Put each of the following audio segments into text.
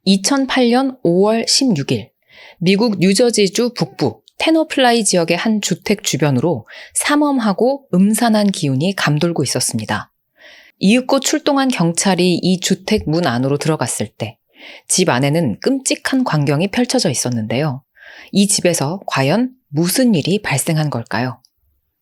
2008년 5월 16일 미국 뉴저지주 북부 테너플라이 지역의 한 주택 주변으로 삼엄하고 음산한 기운이 감돌고 있었습니다. 이윽고 출동한 경찰이 이 주택 문 안으로 들어갔을 때 집 안에는 끔찍한 광경이 펼쳐져 있었는데요. 이 집에서 과연 무슨 일이 발생한 걸까요?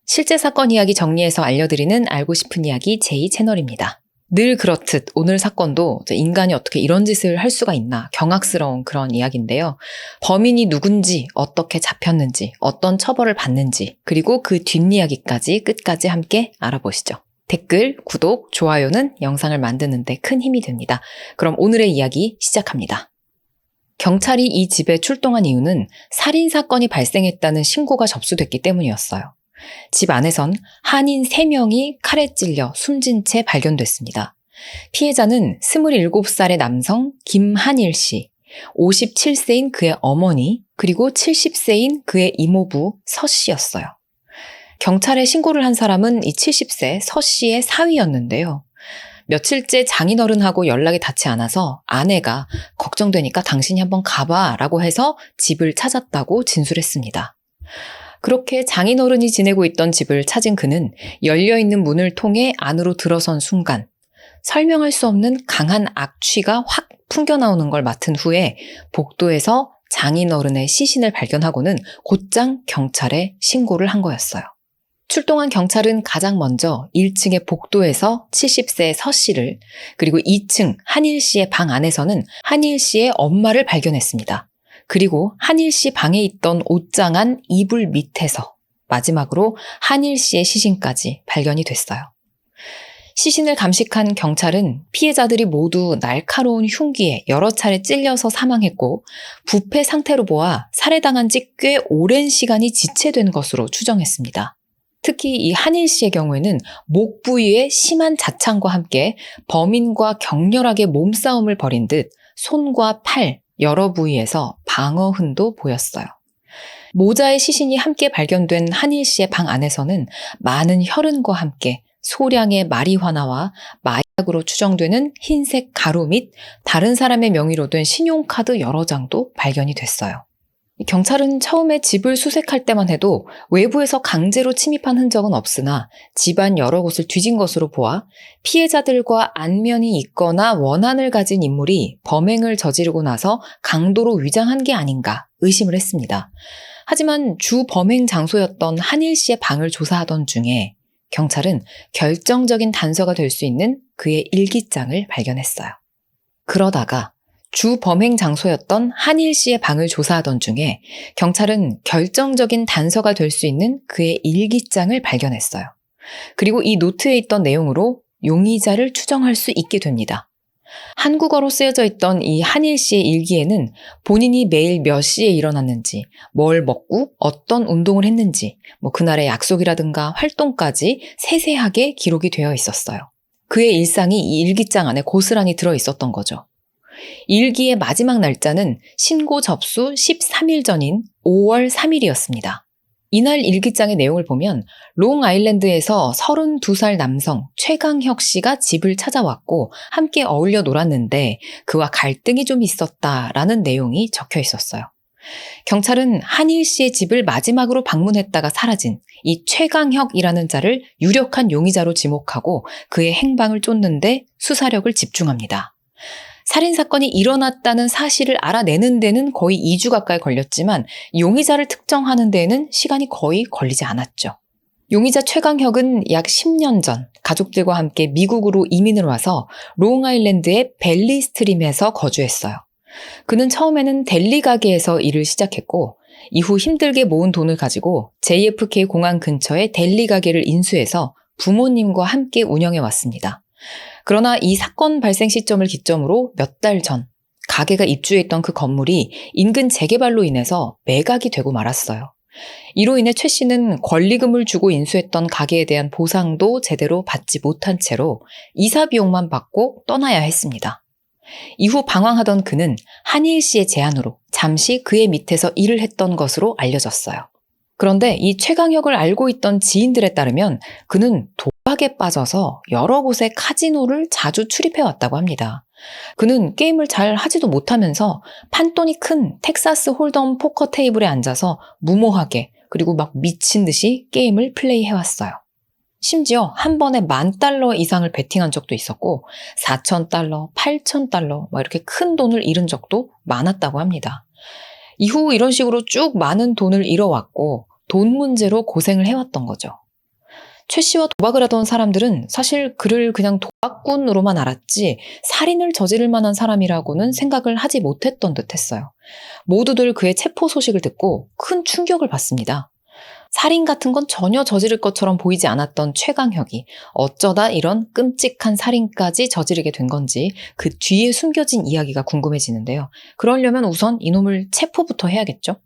실제 사건 이야기 정리해서 알려드리는 알고 싶은 이야기 제2 채널입니다. 늘 그렇듯 오늘 사건도 인간이 어떻게 이런 짓을 할 수가 있나 경악스러운 그런 이야기인데요. 범인이 누군지, 어떻게 잡혔는지, 어떤 처벌을 받는지, 그리고 그 뒷이야기까지 끝까지 함께 알아보시죠. 댓글, 구독, 좋아요는 영상을 만드는 데 큰 힘이 됩니다. 그럼 오늘의 이야기 시작합니다. 경찰이 이 집에 출동한 이유는 살인사건이 발생했다는 신고가 접수됐기 때문이었어요. 집 안에선 한인 3명이 칼에 찔려 숨진 채 발견됐습니다. 피해자는 27살의 남성 김한일 씨, 57세인 그의 어머니, 그리고 70세인 그의 이모부 서 씨였어요. 경찰에 신고를 한 사람은 이 70세 서 씨의 사위였는데요. 며칠째 장인어른하고 연락이 닿지 않아서 아내가 걱정되니까 당신이 한번 가봐 라고 해서 집을 찾았다고 진술했습니다. 그렇게 장인어른이 지내고 있던 집을 찾은 그는 열려있는 문을 통해 안으로 들어선 순간 설명할 수 없는 강한 악취가 확 풍겨나오는 걸 맡은 후에 복도에서 장인어른의 시신을 발견하고는 곧장 경찰에 신고를 한 거였어요. 출동한 경찰은 가장 먼저 1층의 복도에서 70세 서 씨를, 그리고 2층 한일 씨의 방 안에서는 한일 씨의 엄마를 발견했습니다. 그리고 한일 씨 방에 있던 옷장 안 이불 밑에서 마지막으로 한일 씨의 시신까지 발견이 됐어요. 시신을 감식한 경찰은 피해자들이 모두 날카로운 흉기에 여러 차례 찔려서 사망했고 부패 상태로 보아 살해당한 지 꽤 오랜 시간이 지체된 것으로 추정했습니다. 특히 이 한일 씨의 경우에는 목 부위에 심한 자창과 함께 범인과 격렬하게 몸싸움을 벌인 듯 손과 팔, 여러 부위에서 방어 흔도 보였어요. 모자의 시신이 함께 발견된 한일 씨의 방 안에서는 많은 혈흔과 함께 소량의 마리화나와 마약으로 추정되는 흰색 가루 및 다른 사람의 명의로 된 신용카드 여러 장도 발견이 됐어요. 경찰은 처음에 집을 수색할 때만 해도 외부에서 강제로 침입한 흔적은 없으나 집안 여러 곳을 뒤진 것으로 보아 피해자들과 안면이 있거나 원한을 가진 인물이 범행을 저지르고 나서 강도로 위장한 게 아닌가 의심을 했습니다. 하지만 주 범행 장소였던 한일 씨의 방을 조사하던 중에 경찰은 결정적인 단서가 될 수 있는 그의 일기장을 발견했어요. 그러다가 주 범행 장소였던 한일 씨의 방을 조사하던 중에 경찰은 결정적인 단서가 될 수 있는 그의 일기장을 발견했어요. 그리고 이 노트에 있던 내용으로 용의자를 추정할 수 있게 됩니다. 한국어로 쓰여져 있던 이 한일 씨의 일기에는 본인이 매일 몇 시에 일어났는지, 뭘 먹고 어떤 운동을 했는지, 그날의 약속이라든가 활동까지 세세하게 기록이 되어 있었어요. 그의 일상이 이 일기장 안에 고스란히 들어 있었던 거죠. 일기의 마지막 날짜는 신고 접수 13일 전인 5월 3일이었습니다. 이날 일기장의 내용을 보면 롱아일랜드에서 32살 남성 최강혁 씨가 집을 찾아왔고 함께 어울려 놀았는데 그와 갈등이 좀 있었다라는 내용이 적혀 있었어요. 경찰은 한일 씨의 집을 마지막으로 방문했다가 사라진 이 최강혁이라는 자를 유력한 용의자로 지목하고 그의 행방을 쫓는데 수사력을 집중합니다. 살인사건이 일어났다는 사실을 알아내는 데는 거의 2주 가까이 걸렸지만 용의자를 특정하는 데에는 시간이 거의 걸리지 않았죠. 용의자 최강혁은 약 10년 전 가족들과 함께 미국으로 이민을 와서 롱아일랜드의 벨리 스트림에서 거주했어요. 그는 처음에는 델리 가게에서 일을 시작했고 이후 힘들게 모은 돈을 가지고 JFK 공항 근처의 델리 가게를 인수해서 부모님과 함께 운영해 왔습니다. 그러나 이 사건 발생 시점을 기점으로 몇 달 전 가게가 입주했던 그 건물이 인근 재개발로 인해서 매각이 되고 말았어요. 이로 인해 최 씨는 권리금을 주고 인수했던 가게에 대한 보상도 제대로 받지 못한 채로 이사 비용만 받고 떠나야 했습니다. 이후 방황하던 그는 한일 씨의 제안으로 잠시 그의 밑에서 일을 했던 것으로 알려졌어요. 그런데 이 최강혁을 알고 있던 지인들에 따르면 그는 도박에 빠져서 여러 곳의 카지노를 자주 출입해왔다고 합니다. 그는 게임을 잘 하지도 못하면서 판돈이 큰 텍사스 홀덤 포커 테이블에 앉아서 무모하게 그리고 막 미친 듯이 게임을 플레이해왔어요. 심지어 한 번에 $10,000 이상을 베팅한 적도 있었고 $4,000, $8,000 이렇게 큰 돈을 잃은 적도 많았다고 합니다. 이후 이런 식으로 쭉 많은 돈을 잃어왔고 돈 문제로 고생을 해왔던 거죠. 최 씨와 도박을 하던 사람들은 사실 그를 그냥 도박꾼으로만 알았지 살인을 저지를 만한 사람이라고는 생각을 하지 못했던 듯 했어요. 모두들 그의 체포 소식을 듣고 큰 충격을 받습니다. 살인 같은 건 전혀 저지를 것처럼 보이지 않았던 최강혁이 어쩌다 이런 끔찍한 살인까지 저지르게 된 건지 그 뒤에 숨겨진 이야기가 궁금해지는데요. 그러려면 우선 이놈을 체포부터 해야겠죠?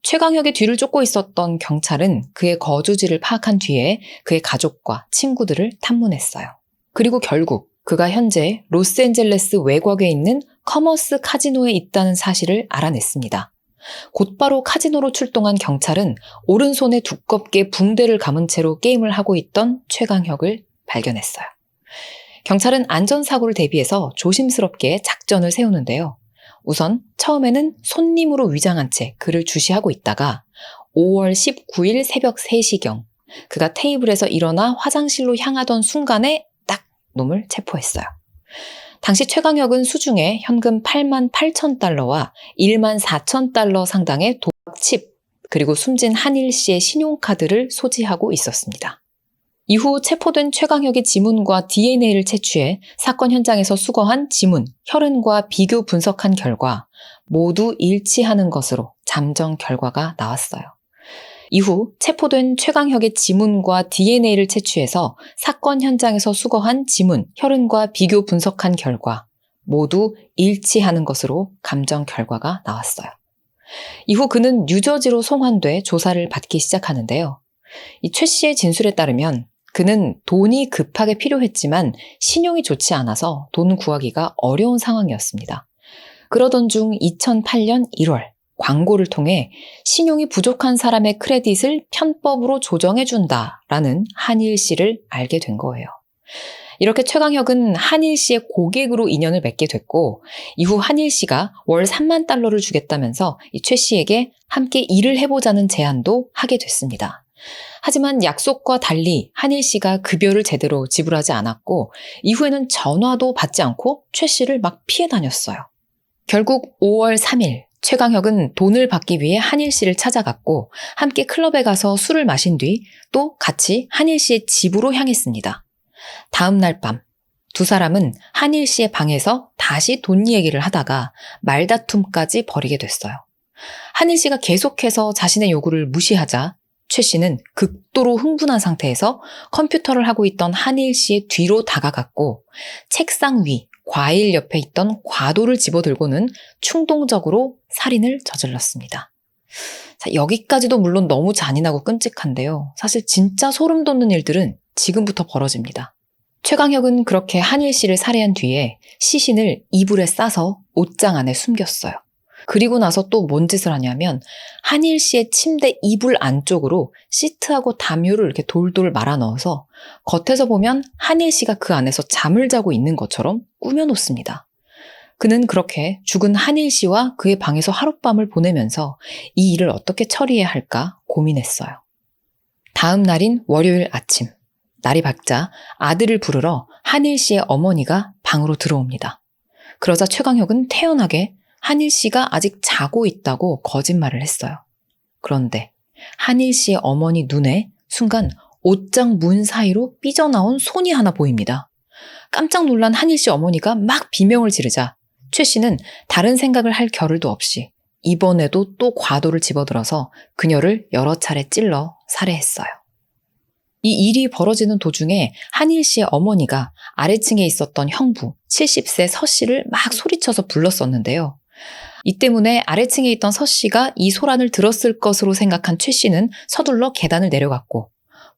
최강혁의 뒤를 쫓고 있었던 경찰은 그의 거주지를 파악한 뒤에 그의 가족과 친구들을 탐문했어요. 그리고 결국 그가 현재 로스앤젤레스 외곽에 있는 커머스 카지노에 있다는 사실을 알아냈습니다. 곧바로 카지노로 출동한 경찰은 오른손에 두껍게 붕대를 감은 채로 게임을 하고 있던 최강혁을 발견했어요. 경찰은 안전사고를 대비해서 조심스럽게 작전을 세우는데요. 우선 처음에는 손님으로 위장한 채 그를 주시하고 있다가 5월 19일 새벽 3시경 그가 테이블에서 일어나 화장실로 향하던 순간에 딱 놈을 체포했어요. 당시 최강혁은 수중에 현금 $88,000와 $14,000 상당의 도박칩 그리고 숨진 한일 씨의 신용카드를 소지하고 있었습니다. 이후 체포된 최강혁의 지문과 DNA를 채취해 사건 현장에서 수거한 지문, 혈흔과 비교 분석한 결과 모두 일치하는 것으로 잠정 결과가 나왔어요. 이후 체포된 최강혁의 지문과 DNA를 채취해서 사건 현장에서 수거한 지문, 혈흔과 비교 분석한 결과 모두 일치하는 것으로 감정 결과가 나왔어요. 이후 그는 뉴저지로 송환돼 조사를 받기 시작하는데요. 이 최 씨의 진술에 따르면 그는 돈이 급하게 필요했지만 신용이 좋지 않아서 돈 구하기가 어려운 상황이었습니다. 그러던 중 2008년 1월 광고를 통해 신용이 부족한 사람의 크레딧을 편법으로 조정해준다라는 한일 씨를 알게 된 거예요. 이렇게 최강혁은 한일 씨의 고객으로 인연을 맺게 됐고 이후 한일 씨가 월 $30,000를 주겠다면서 이 최 씨에게 함께 일을 해보자는 제안도 하게 됐습니다. 하지만 약속과 달리 한일 씨가 급여를 제대로 지불하지 않았고 이후에는 전화도 받지 않고 최 씨를 막 피해 다녔어요. 결국 5월 3일 최강혁은 돈을 받기 위해 한일 씨를 찾아갔고 함께 클럽에 가서 술을 마신 뒤 또 같이 한일 씨의 집으로 향했습니다. 다음 날 밤 두 사람은 한일 씨의 방에서 다시 돈 얘기를 하다가 말다툼까지 벌이게 됐어요. 한일 씨가 계속해서 자신의 요구를 무시하자 최 씨는 극도로 흥분한 상태에서 컴퓨터를 하고 있던 한일 씨의 뒤로 다가갔고 책상 위 과일 옆에 있던 과도를 집어들고는 충동적으로 살인을 저질렀습니다. 자, 여기까지도 물론 너무 잔인하고 끔찍한데요. 사실 진짜 소름 돋는 일들은 지금부터 벌어집니다. 최강혁은 그렇게 한일 씨를 살해한 뒤에 시신을 이불에 싸서 옷장 안에 숨겼어요. 그리고 나서 또 뭔 짓을 하냐면 한일 씨의 침대 이불 안쪽으로 시트하고 담요를 이렇게 돌돌 말아 넣어서 겉에서 보면 한일 씨가 그 안에서 잠을 자고 있는 것처럼 꾸며놓습니다. 그는 그렇게 죽은 한일 씨와 그의 방에서 하룻밤을 보내면서 이 일을 어떻게 처리해야 할까 고민했어요. 다음 날인 월요일 아침, 날이 밝자 아들을 부르러 한일 씨의 어머니가 방으로 들어옵니다. 그러자 최강혁은 태연하게 한일 씨가 아직 자고 있다고 거짓말을 했어요. 그런데 한일 씨의 어머니 눈에 순간 옷장 문 사이로 삐져나온 손이 하나 보입니다. 깜짝 놀란 한일 씨 어머니가 막 비명을 지르자 최 씨는 다른 생각을 할 겨를도 없이 이번에도 또 과도를 집어들어서 그녀를 여러 차례 찔러 살해했어요. 이 일이 벌어지는 도중에 한일 씨의 어머니가 아래층에 있었던 형부 70세 서 씨를 막 소리쳐서 불렀었는데요. 이 때문에 아래층에 있던 서 씨가 이 소란을 들었을 것으로 생각한 최 씨는 서둘러 계단을 내려갔고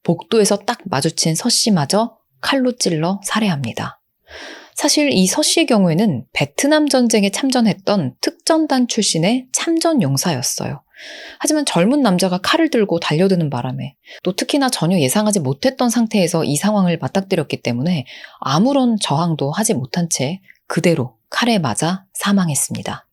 복도에서 딱 마주친 서 씨마저 칼로 찔러 살해합니다. 사실 이 서 씨의 경우에는 베트남 전쟁에 참전했던 특전단 출신의 참전 용사였어요. 하지만 젊은 남자가 칼을 들고 달려드는 바람에 또 특히나 전혀 예상하지 못했던 상태에서 이 상황을 맞닥뜨렸기 때문에 아무런 저항도 하지 못한 채 그대로 칼에 맞아 사망했습니다.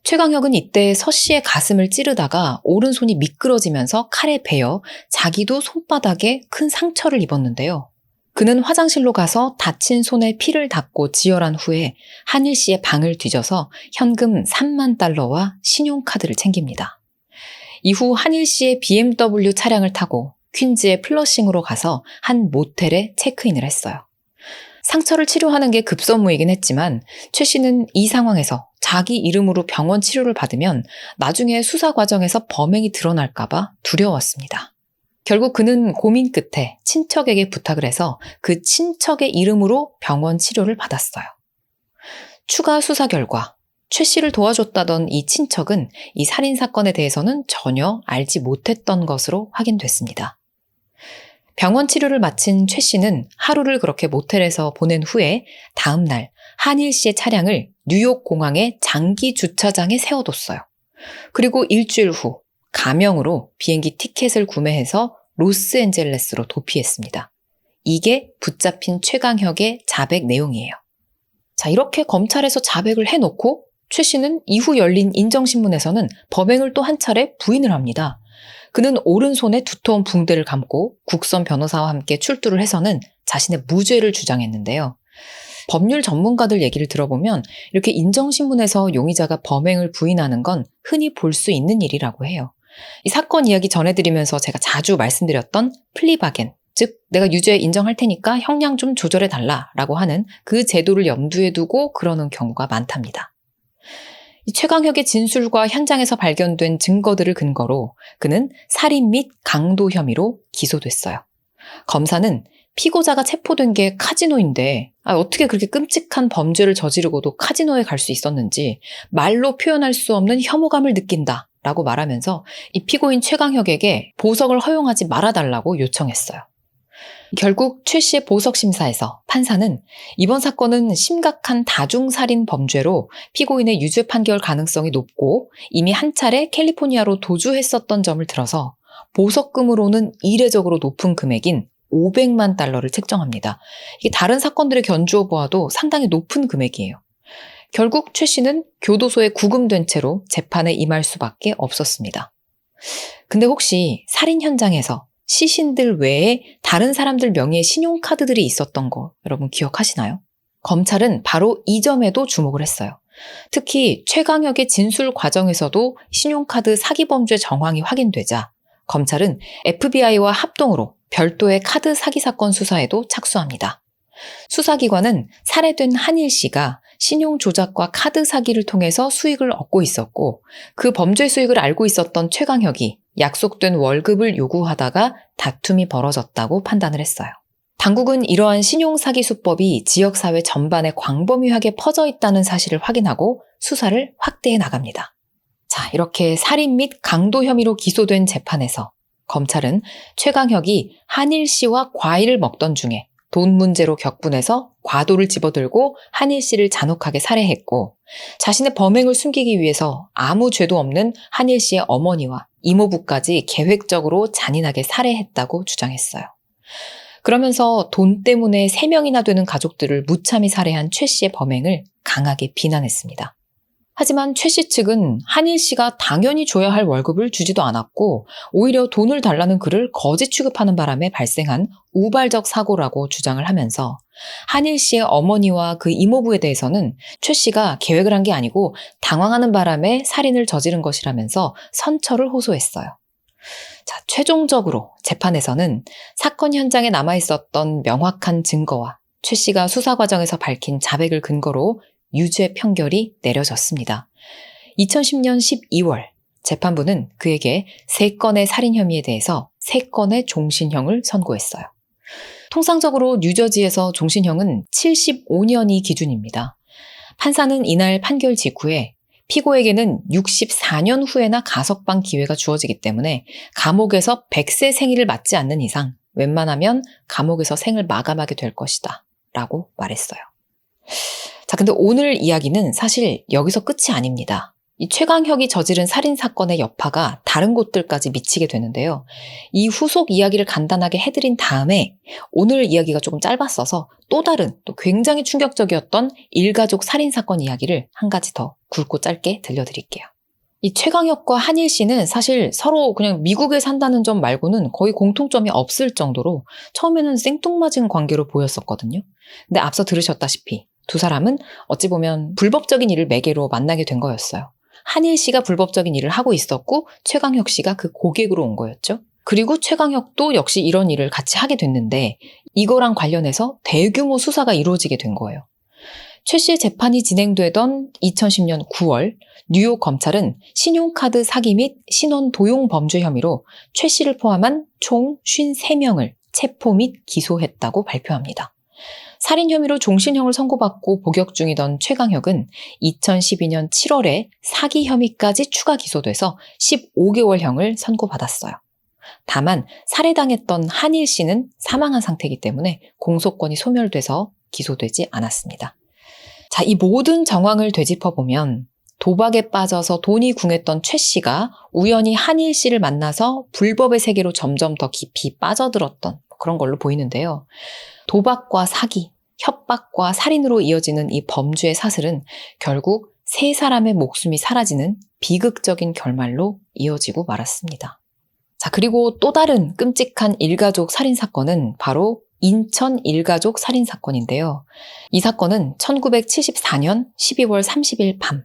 최강혁은 이때 서 씨의 가슴을 찌르다가 오른손이 미끄러지면서 칼에 베어 자기도 손바닥에 큰 상처를 입었는데요. 그는 화장실로 가서 다친 손에 피를 닦고 지혈한 후에 한일 씨의 방을 뒤져서 현금 3만 달러와 신용카드를 챙깁니다. 이후 한일 씨의 BMW 차량을 타고 퀸즈의 플러싱으로 가서 한 모텔에 체크인을 했어요. 상처를 치료하는 게 급선무이긴 했지만 최 씨는 이 상황에서 자기 이름으로 병원 치료를 받으면 나중에 수사 과정에서 범행이 드러날까봐 두려웠습니다. 결국 그는 고민 끝에 친척에게 부탁을 해서 그 친척의 이름으로 병원 치료를 받았어요. 추가 수사 결과 최 씨를 도와줬다던 이 친척은 이 살인사건에 대해서는 전혀 알지 못했던 것으로 확인됐습니다. 병원 치료를 마친 최 씨는 하루를 그렇게 모텔에서 보낸 후에 다음 날 한일 씨의 차량을 뉴욕 공항의 장기 주차장에 세워뒀어요. 그리고 일주일 후 가명으로 비행기 티켓을 구매해서 로스앤젤레스로 도피했습니다. 이게 붙잡힌 최강혁의 자백 내용이에요. 자, 이렇게 검찰에서 자백을 해놓고 최 씨는 이후 열린 인정신문에서는 범행을 또 한 차례 부인을 합니다. 그는 오른손에 두터운 붕대를 감고 국선 변호사와 함께 출두를 해서는 자신의 무죄를 주장했는데요. 법률 전문가들 얘기를 들어보면 이렇게 인정신문에서 용의자가 범행을 부인하는 건 흔히 볼 수 있는 일이라고 해요. 이 사건 이야기 전해드리면서 제가 자주 말씀드렸던 플리바겐, 즉 내가 유죄 인정할 테니까 형량 좀 조절해달라라고 하는 그 제도를 염두에 두고 그러는 경우가 많답니다. 이 최강혁의 진술과 현장에서 발견된 증거들을 근거로 그는 살인 및 강도 혐의로 기소됐어요. 검사는 피고자가 체포된 게 카지노인데 어떻게 그렇게 끔찍한 범죄를 저지르고도 카지노에 갈 수 있었는지 말로 표현할 수 없는 혐오감을 느낀다 라고 말하면서 이 피고인 최강혁에게 보석을 허용하지 말아달라고 요청했어요. 결국 최 씨의 보석 심사에서 판사는 이번 사건은 심각한 다중살인 범죄로 피고인의 유죄 판결 가능성이 높고 이미 한 차례 캘리포니아로 도주했었던 점을 들어서 보석금으로는 이례적으로 높은 금액인 500만 달러를 책정합니다. 이게 다른 사건들의 견주어 보아도 상당히 높은 금액이에요. 결국 최 씨는 교도소에 구금된 채로 재판에 임할 수밖에 없었습니다. 근데 혹시 살인 현장에서 시신들 외에 다른 사람들 명의의 신용카드들이 있었던 거 여러분 기억하시나요? 검찰은 바로 이 점에도 주목을 했어요. 특히 최강혁의 진술 과정에서도 신용카드 사기 범죄 정황이 확인되자 검찰은 FBI와 합동으로 별도의 카드 사기 사건 수사에도 착수합니다. 수사기관은 살해된 한일 씨가 신용 조작과 카드 사기를 통해서 수익을 얻고 있었고 그 범죄 수익을 알고 있었던 최강혁이 약속된 월급을 요구하다가 다툼이 벌어졌다고 판단을 했어요. 당국은 이러한 신용 사기 수법이 지역사회 전반에 광범위하게 퍼져 있다는 사실을 확인하고 수사를 확대해 나갑니다. 자, 이렇게 살인 및 강도 혐의로 기소된 재판에서 검찰은 최강혁이 한일 씨와 과일을 먹던 중에 돈 문제로 격분해서 과도를 집어들고 한일 씨를 잔혹하게 살해했고 자신의 범행을 숨기기 위해서 아무 죄도 없는 한일 씨의 어머니와 이모부까지 계획적으로 잔인하게 살해했다고 주장했어요. 그러면서 돈 때문에 3명이나 되는 가족들을 무참히 살해한 최 씨의 범행을 강하게 비난했습니다. 하지만 최 씨 측은 한일 씨가 당연히 줘야 할 월급을 주지도 않았고 오히려 돈을 달라는 그를 거짓 취급하는 바람에 발생한 우발적 사고라고 주장을 하면서 한일 씨의 어머니와 그 이모부에 대해서는 최 씨가 계획을 한 게 아니고 당황하는 바람에 살인을 저지른 것이라면서 선처를 호소했어요. 자, 최종적으로 재판에서는 사건 현장에 남아있었던 명확한 증거와 최 씨가 수사 과정에서 밝힌 자백을 근거로 유죄 판결이 내려졌습니다. 2010년 12월 재판부는 그에게 3건의 살인 혐의에 대해서 3건의 종신형을 선고했어요. 통상적으로 뉴저지에서 종신형은 75년이 기준입니다. 판사는 이날 판결 직후에 피고에게는 64년 후에나 가석방 기회가 주어지기 때문에 감옥에서 100세 생일을 맞지 않는 이상 웬만하면 감옥에서 생을 마감하게 될 것이다 라고 말했어요. 자, 근데 오늘 이야기는 사실 여기서 끝이 아닙니다. 이 최강혁이 저지른 살인사건의 여파가 다른 곳들까지 미치게 되는데요. 이 후속 이야기를 간단하게 해드린 다음에 오늘 이야기가 조금 짧았어서 또 다른 또 굉장히 충격적이었던 일가족 살인사건 이야기를 한 가지 더 굵고 짧게 들려드릴게요. 이 최강혁과 한일 씨는 사실 서로 그냥 미국에 산다는 점 말고는 거의 공통점이 없을 정도로 처음에는 생뚱맞은 관계로 보였었거든요. 근데 앞서 들으셨다시피 두 사람은 어찌 보면 불법적인 일을 매개로 만나게 된 거였어요. 한일 씨가 불법적인 일을 하고 있었고 최강혁 씨가 그 고객으로 온 거였죠. 그리고 최강혁도 역시 이런 일을 같이 하게 됐는데 이거랑 관련해서 대규모 수사가 이루어지게 된 거예요. 최 씨의 재판이 진행되던 2010년 9월 뉴욕 검찰은 신용카드 사기 및 신원 도용 범죄 혐의로 최 씨를 포함한 총 53명을 체포 및 기소했다고 발표합니다. 살인 혐의로 종신형을 선고받고 복역 중이던 최강혁은 2012년 7월에 사기 혐의까지 추가 기소돼서 15개월형을 선고받았어요. 다만 살해당했던 한일 씨는 사망한 상태이기 때문에 공소권이 소멸돼서 기소되지 않았습니다. 자, 이 모든 정황을 되짚어보면 도박에 빠져서 돈이 궁했던 최 씨가 우연히 한일 씨를 만나서 불법의 세계로 점점 더 깊이 빠져들었던 그런 걸로 보이는데요. 도박과 사기, 협박과 살인으로 이어지는 이 범죄의 사슬은 결국 세 사람의 목숨이 사라지는 비극적인 결말로 이어지고 말았습니다. 자, 그리고 또 다른 끔찍한 일가족 살인사건은 바로 인천 일가족 살인사건인데요. 이 사건은 1974년 12월 30일 밤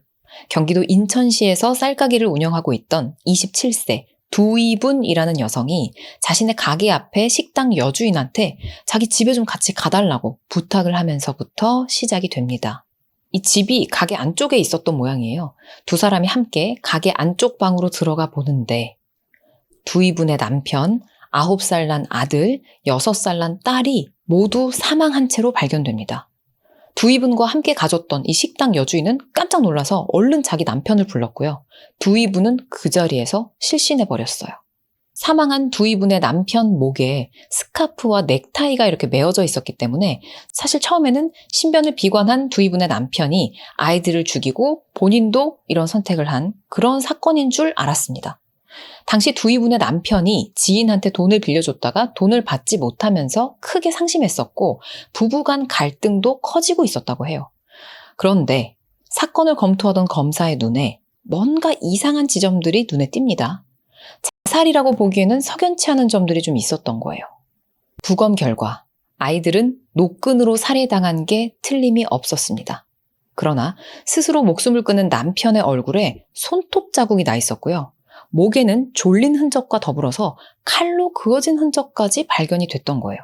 경기도 인천시에서 쌀가게를 운영하고 있던 27세 두이분이라는 여성이 자신의 가게 앞에 식당 여주인한테 자기 집에 좀 같이 가달라고 부탁을 하면서부터 시작이 됩니다. 이 집이 가게 안쪽에 있었던 모양이에요. 두 사람이 함께 가게 안쪽 방으로 들어가 보는데 두이분의 남편, 9살 난 아들, 6살 난 딸이 모두 사망한 채로 발견됩니다. 두이분과 함께 가졌던 이 식당 여주인은 깜짝 놀라서 얼른 자기 남편을 불렀고요. 두이분은 그 자리에서 실신해버렸어요. 사망한 두이분의 남편 목에 스카프와 넥타이가 이렇게 메어져 있었기 때문에 사실 처음에는 신변을 비관한 두이분의 남편이 아이들을 죽이고 본인도 이런 선택을 한 그런 사건인 줄 알았습니다. 당시 두이분의 남편이 지인한테 돈을 빌려줬다가 돈을 받지 못하면서 크게 상심했었고 부부간 갈등도 커지고 있었다고 해요. 그런데 사건을 검토하던 검사의 눈에 뭔가 이상한 지점들이 눈에 띕니다. 자살이라고 보기에는 석연치 않은 점들이 좀 있었던 거예요. 부검 결과 아이들은 노끈으로 살해당한 게 틀림이 없었습니다. 그러나 스스로 목숨을 끊은 남편의 얼굴에 손톱 자국이 나 있었고요. 목에는 졸린 흔적과 더불어서 칼로 그어진 흔적까지 발견이 됐던 거예요.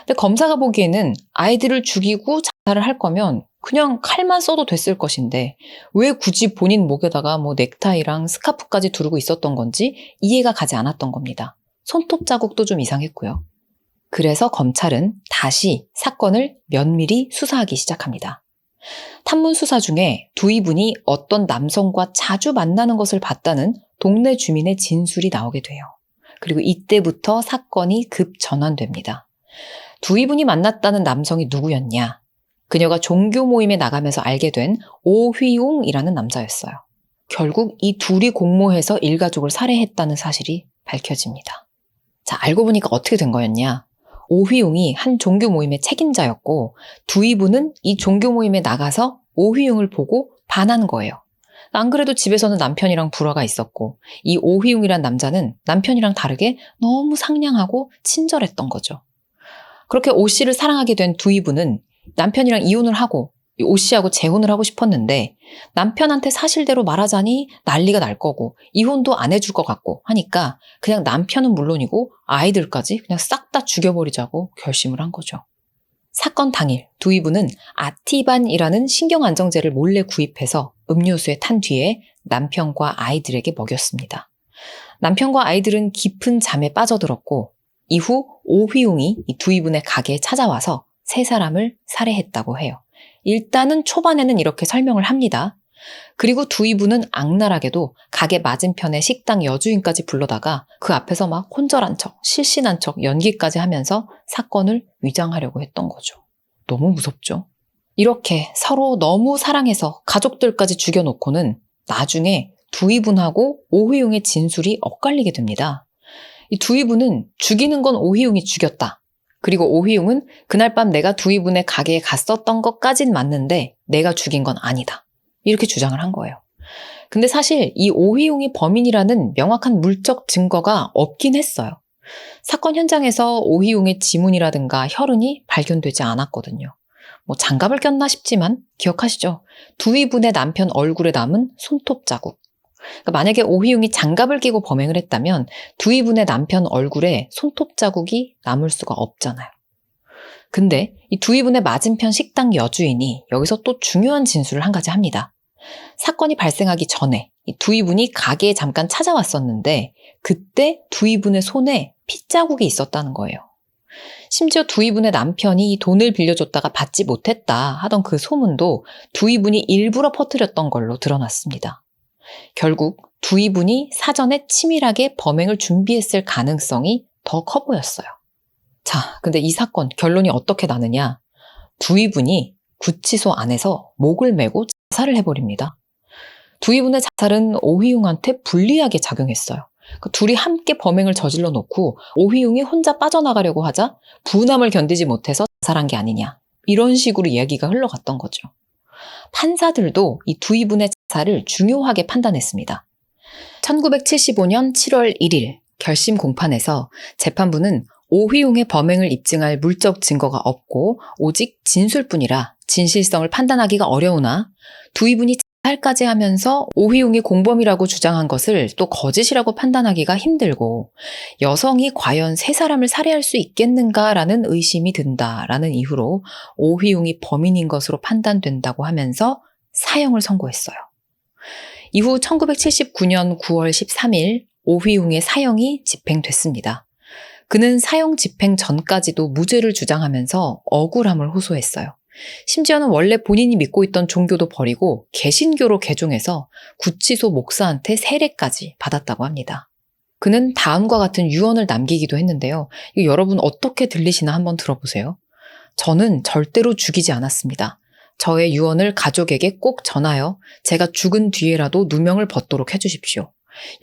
근데 검사가 보기에는 아이들을 죽이고 자살을 할 거면 그냥 칼만 써도 됐을 것인데 왜 굳이 본인 목에다가 넥타이랑 스카프까지 두르고 있었던 건지 이해가 가지 않았던 겁니다. 손톱 자국도 좀 이상했고요. 그래서 검찰은 다시 사건을 면밀히 수사하기 시작합니다. 탐문 수사 중에 두이분이 어떤 남성과 자주 만나는 것을 봤다는 동네 주민의 진술이 나오게 돼요. 그리고 이때부터 사건이 급전환됩니다. 두이분이 만났다는 남성이 누구였냐? 그녀가 종교 모임에 나가면서 알게 된 오휘웅이라는 남자였어요. 결국 이 둘이 공모해서 일가족을 살해했다는 사실이 밝혀집니다. 자, 알고 보니까 어떻게 된 거였냐? 오휘웅이 한 종교 모임의 책임자였고 두이분은 이 종교 모임에 나가서 오휘웅을 보고 반한 거예요. 안 그래도 집에서는 남편이랑 불화가 있었고 이 오휘웅이란 남자는 남편이랑 다르게 너무 상냥하고 친절했던 거죠. 그렇게 오 씨를 사랑하게 된 두이분은 남편이랑 이혼을 하고 오 씨하고 재혼을 하고 싶었는데 남편한테 사실대로 말하자니 난리가 날 거고 이혼도 안 해줄 것 같고 하니까 그냥 남편은 물론이고 아이들까지 그냥 싹 다 죽여버리자고 결심을 한 거죠. 사건 당일 두이분은 아티반이라는 신경안정제를 몰래 구입해서 음료수에 탄 뒤에 남편과 아이들에게 먹였습니다. 남편과 아이들은 깊은 잠에 빠져들었고 이후 오휘웅이 이 두이분의 가게에 찾아와서 세 사람을 살해했다고 해요. 일단은 초반에는 이렇게 설명을 합니다. 그리고 두이분은 악랄하게도 가게 맞은편에 식당 여주인까지 불러다가 그 앞에서 막 혼절한 척, 실신한 척 연기까지 하면서 사건을 위장하려고 했던 거죠. 너무 무섭죠? 이렇게 서로 너무 사랑해서 가족들까지 죽여놓고는 나중에 두이분하고 오휘용의 진술이 엇갈리게 됩니다. 이 두이분은 죽이는 건 오휘용이 죽였다. 그리고 오휘용은 그날 밤 내가 두이분의 가게에 갔었던 것까진 맞는데 내가 죽인 건 아니다. 이렇게 주장을 한 거예요. 근데 사실 이 오휘용이 범인이라는 명확한 물적 증거가 없긴 했어요. 사건 현장에서 오휘용의 지문이라든가 혈흔이 발견되지 않았거든요. 장갑을 꼈나 싶지만 기억하시죠? 두이분의 남편 얼굴에 남은 손톱 자국. 그러니까 만약에 오휘용이 장갑을 끼고 범행을 했다면 두이분의 남편 얼굴에 손톱 자국이 남을 수가 없잖아요. 근데 이 두이분의 맞은편 식당 여주인이 여기서 또 중요한 진술을 한 가지 합니다. 사건이 발생하기 전에 이 두이분이 가게에 잠깐 찾아왔었는데 그때 두이분의 손에 핏자국이 있었다는 거예요. 심지어 두이분의 남편이 이 돈을 빌려줬다가 받지 못했다 하던 그 소문도 두이분이 일부러 퍼뜨렸던 걸로 드러났습니다. 결국 두이분이 사전에 치밀하게 범행을 준비했을 가능성이 더 커 보였어요. 자, 근데 이 사건 결론이 어떻게 나느냐? 두이분이 구치소 안에서 목을 메고 자살을 해버립니다. 두이분의 자살은 오휘용한테 불리하게 작용했어요. 둘이 함께 범행을 저질러 놓고 오휘용이 혼자 빠져나가려고 하자 분함을 견디지 못해서 자살한 게 아니냐. 이런 식으로 이야기가 흘러갔던 거죠. 판사들도 이 두이분의 자살을 중요하게 판단했습니다. 1975년 7월 1일 결심 공판에서 재판부는 오휘용의 범행을 입증할 물적 증거가 없고 오직 진술뿐이라 진실성을 판단하기가 어려우나 두이분이 자살까지 하면서 오휘용이 공범이라고 주장한 것을 또 거짓이라고 판단하기가 힘들고 여성이 과연 세 사람을 살해할 수 있겠는가라는 의심이 든다라는 이유로 오휘용이 범인인 것으로 판단된다고 하면서 사형을 선고했어요. 이후 1979년 9월 13일 오휘용의 사형이 집행됐습니다. 그는 사형 집행 전까지도 무죄를 주장하면서 억울함을 호소했어요. 심지어는 원래 본인이 믿고 있던 종교도 버리고 개신교로 개종해서 구치소 목사한테 세례까지 받았다고 합니다. 그는 다음과 같은 유언을 남기기도 했는데요. 이거 여러분 어떻게 들리시나 한번 들어보세요. 저는 절대로 죽이지 않았습니다. 저의 유언을 가족에게 꼭 전하여 제가 죽은 뒤에라도 누명을 벗도록 해주십시오.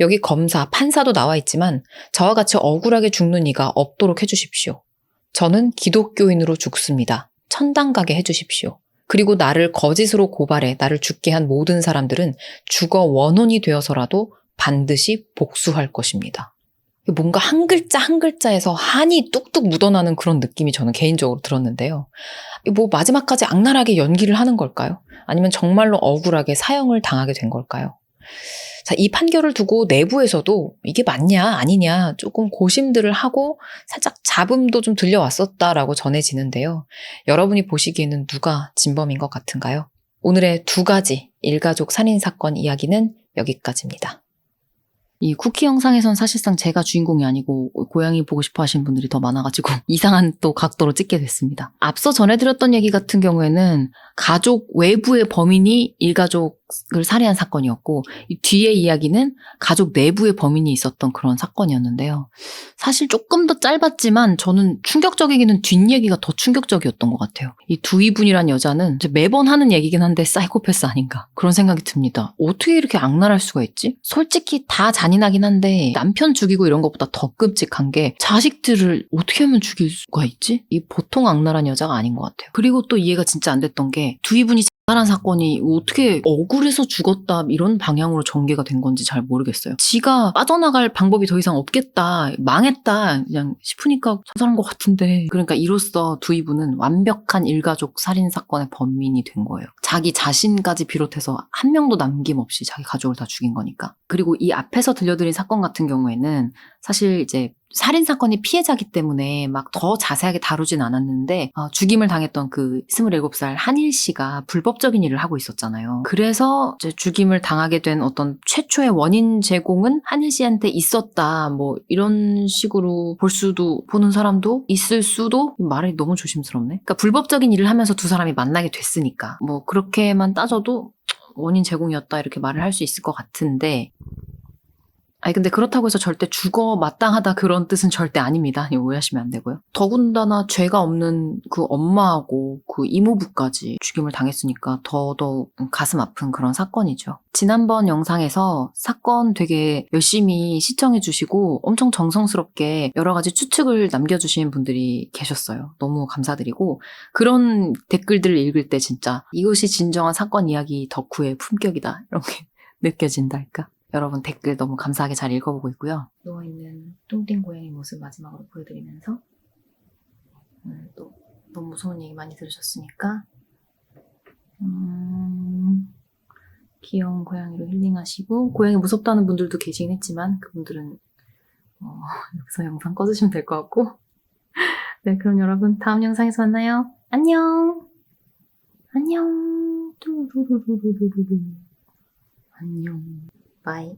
여기 검사, 판사도 나와 있지만 저와 같이 억울하게 죽는 이가 없도록 해주십시오. 저는 기독교인으로 죽습니다. 천당 가게 해주십시오. 그리고 나를 거짓으로 고발해 나를 죽게 한 모든 사람들은 죽어 원혼이 되어서라도 반드시 복수할 것입니다. 뭔가 한 글자 한 글자에서 한이 뚝뚝 묻어나는 그런 느낌이 저는 개인적으로 들었는데요. 마지막까지 악랄하게 연기를 하는 걸까요? 아니면 정말로 억울하게 사형을 당하게 된 걸까요? 자, 이 판결을 두고 내부에서도 이게 맞냐 아니냐 조금 고심들을 하고 살짝 잡음도 좀 들려왔었다라고 전해지는데요. 여러분이 보시기에는 누가 진범인 것 같은가요? 오늘의 두 가지 일가족 살인사건 이야기는 여기까지입니다. 이 쿠키 영상에선 사실상 제가 주인공이 아니고 고양이 보고 싶어 하시는 분들이 더 많아가지고 이상한 또 각도로 찍게 됐습니다. 앞서 전해드렸던 얘기 같은 경우에는 가족 외부의 범인이 일가족을 살해한 사건이었고 이 뒤의 이야기는 가족 내부의 범인이 있었던 그런 사건이었는데요. 사실 조금 더 짧았지만 저는 충격적이기는 뒷얘기가 더 충격적이었던 것 같아요. 이 두이분이란 여자는 매번 하는 얘기긴 한데 사이코패스 아닌가 그런 생각이 듭니다. 어떻게 이렇게 악랄할 수가 있지? 솔직히 다 잔인하긴 한데 남편 죽이고 이런 것보다 더 끔찍한 게 자식들을 어떻게 하면 죽일 수가 있지? 이 보통 악랄한 여자가 아닌 것 같아요. 그리고 또 이해가 진짜 안 됐던 게 두이분이 자살한 사건이 어떻게 억울해서 죽었다 이런 방향으로 전개가 된 건지 잘 모르겠어요. 지가 빠져나갈 방법이 더 이상 없겠다, 망했다 그냥 싶으니까 자살한 것 같은데 그러니까 이로써 두이분은 완벽한 일가족 살인사건의 범인이 된 거예요. 자기 자신까지 비롯해서 한 명도 남김없이 자기 가족을 다 죽인 거니까. 그리고 이 앞에서 들려드린 사건 같은 경우에는 사실 이제 살인사건이 피해자기 때문에 막 더 자세하게 다루진 않았는데 죽임을 당했던 그 27살 한일 씨가 불법적인 일을 하고 있었잖아요. 그래서 이제 죽임을 당하게 된 어떤 최초의 원인 제공은 한일 씨한테 있었다 뭐 이런 식으로 보는 사람도 있을 수도 말이 너무 조심스럽네. 그러니까 불법적인 일을 하면서 두 사람이 만나게 됐으니까 뭐 그렇게만 따져도 원인 제공이었다 이렇게 말을 할 수 있을 것 같은데 아니 근데 그렇다고 해서 절대 죽어 마땅하다 그런 뜻은 절대 아닙니다. 오해하시면 안 되고요. 더군다나 죄가 없는 그 엄마하고 그 이모부까지 죽임을 당했으니까 더더욱 가슴 아픈 그런 사건이죠. 지난번 영상에서 사건 되게 열심히 시청해 주시고 엄청 정성스럽게 여러 가지 추측을 남겨주신 분들이 계셨어요. 너무 감사드리고 그런 댓글들을 읽을 때 진짜 이것이 진정한 사건 이야기 덕후의 품격이다 이렇게 느껴진달까. 여러분 댓글 너무 감사하게 잘 읽어보고 있고요. 누워있는 뚱띵 고양이 모습 마지막으로 보여드리면서 오늘 또 너무 무서운 얘기 많이 들으셨으니까 귀여운 고양이로 힐링하시고 고양이 무섭다는 분들도 계시긴 했지만 그분들은 여기서 영상 꺼주시면 될 것 같고 네 그럼 여러분 다음 영상에서 만나요. 안녕 안녕 뚜루루루루루루 안녕 바이